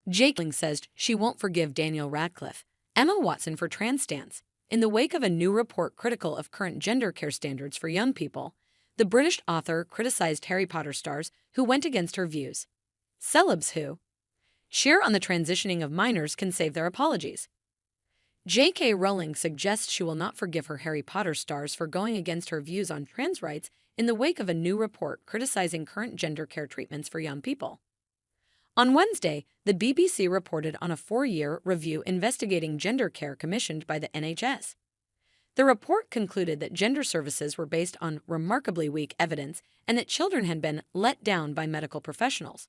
Rowling says she won't forgive Daniel Radcliffe, Emma Watson for trans stance. In the wake of a new report critical of current gender care standards for young people, the British author criticized Harry Potter stars who went against her views. Celebs who cheer on the transitioning of minors can save their apologies. J.K. Rowling suggests she will not forgive her Harry Potter stars for going against her views on trans rights in the wake of a new report criticizing current gender care treatments for young people. On Wednesday, the BBC reported on a 4-year review investigating gender care commissioned by the NHS. The report concluded that gender services were based on remarkably weak evidence and that children had been let down by medical professionals.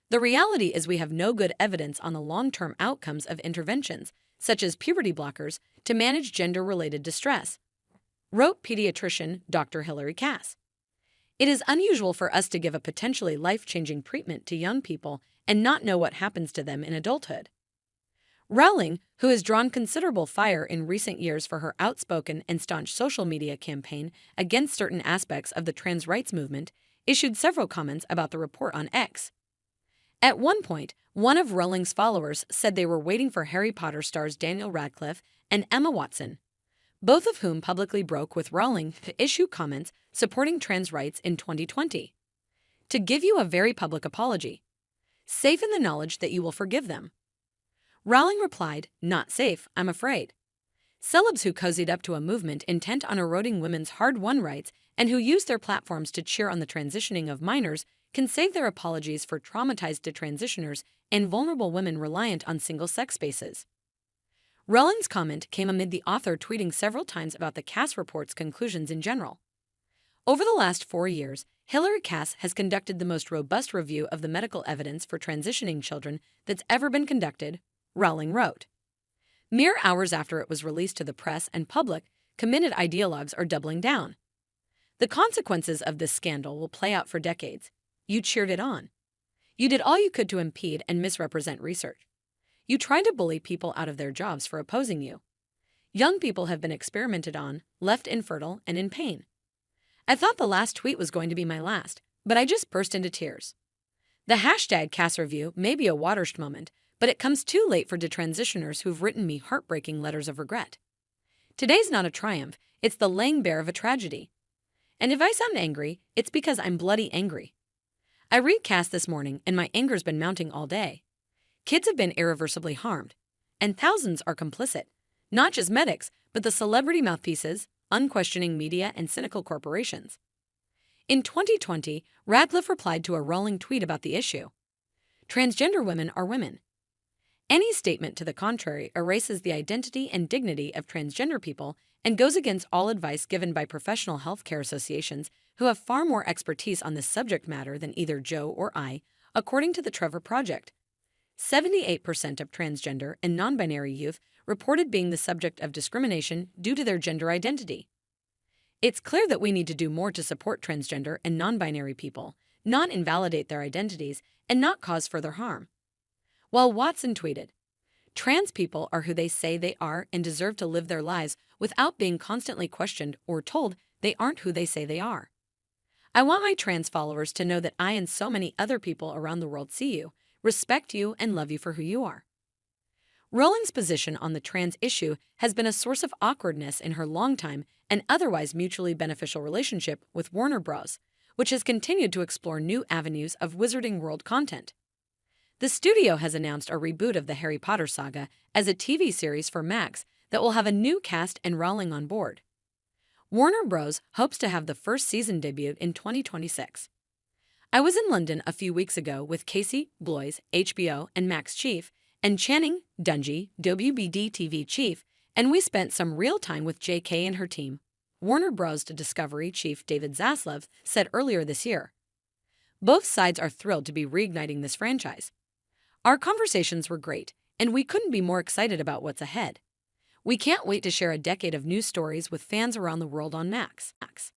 The reality is we have no good evidence on the long-term outcomes of interventions, such as puberty blockers, to manage gender-related distress, wrote pediatrician Dr. Hilary Cass. It is unusual for us to give a potentially life-changing treatment to young people and not know what happens to them in adulthood. Rowling, who has drawn considerable fire in recent years for her outspoken and staunch social media campaign against certain aspects of the trans rights movement, issued several comments about the report on X. At one point, one of Rowling's followers said they were waiting for Harry Potter stars Daniel Radcliffe and Emma Watson, both of whom publicly broke with Rowling to issue comments supporting trans rights in 2020. To give you a very public apology, safe in the knowledge that you will forgive them. Rowling replied, "Not safe, I'm afraid." Celebs who cozied up to a movement intent on eroding women's hard-won rights and who use their platforms to cheer on the transitioning of minors can save their apologies for traumatized detransitioners and vulnerable women reliant on single-sex spaces. Rowling's comment came amid the author tweeting several times about the Cass report's conclusions in general. Over the last 4 years, Hilary Cass has conducted the most robust review of the medical evidence for transitioning children that's ever been conducted, Rowling wrote. Mere hours after it was released to the press and public, committed ideologues are doubling down. The consequences of this scandal will play out for decades. You cheered it on. You did all you could to impede and misrepresent research. You tried to bully people out of their jobs for opposing you. Young people have been experimented on, left infertile and in pain. I thought the last tweet was going to be my last, but I just burst into tears. The hashtag Cass Review may be a watershed moment, but it comes too late for detransitioners who've written me heartbreaking letters of regret. Today's not a triumph, it's the laying bare of a tragedy. And if I sound angry, it's because I'm bloody angry. I read Cass this morning and my anger's been mounting all day. Kids have been irreversibly harmed, and thousands are complicit, not just medics, but the celebrity mouthpieces, unquestioning media, and cynical corporations. In 2020, Radcliffe replied to a Rowling tweet about the issue. Transgender women are women. Any statement to the contrary erases the identity and dignity of transgender people and goes against all advice given by professional healthcare associations who have far more expertise on this subject matter than either Joe or I, according to the Trevor Project. 78% of transgender and non-binary youth reported being the subject of discrimination due to their gender identity. It's clear that we need to do more to support transgender and non-binary people, not invalidate their identities, and not cause further harm. While Watson tweeted, "Trans people are who they say they are and deserve to live their lives without being constantly questioned or told they aren't who they say they are. I want my trans followers to know that I and so many other people around the world see you, respect you, and love you for who you are." Rowling's position on the trans issue has been a source of awkwardness in her longtime and otherwise mutually beneficial relationship with Warner Bros., which has continued to explore new avenues of Wizarding World content. The studio has announced a reboot of the Harry Potter saga as a TV series for Max that will have a new cast and Rowling on board. Warner Bros. Hopes to have the first season debut in 2026. I was in London a few weeks ago with Casey Bloys, HBO and Max chief, and Channing Dungey, WBD TV chief, and we spent some real time with JK and her team, Warner Bros. Discovery chief David Zaslav said earlier this year. Both sides are thrilled to be reigniting this franchise. Our conversations were great, and we couldn't be more excited about what's ahead. We can't wait to share a decade of news stories with fans around the world on Max.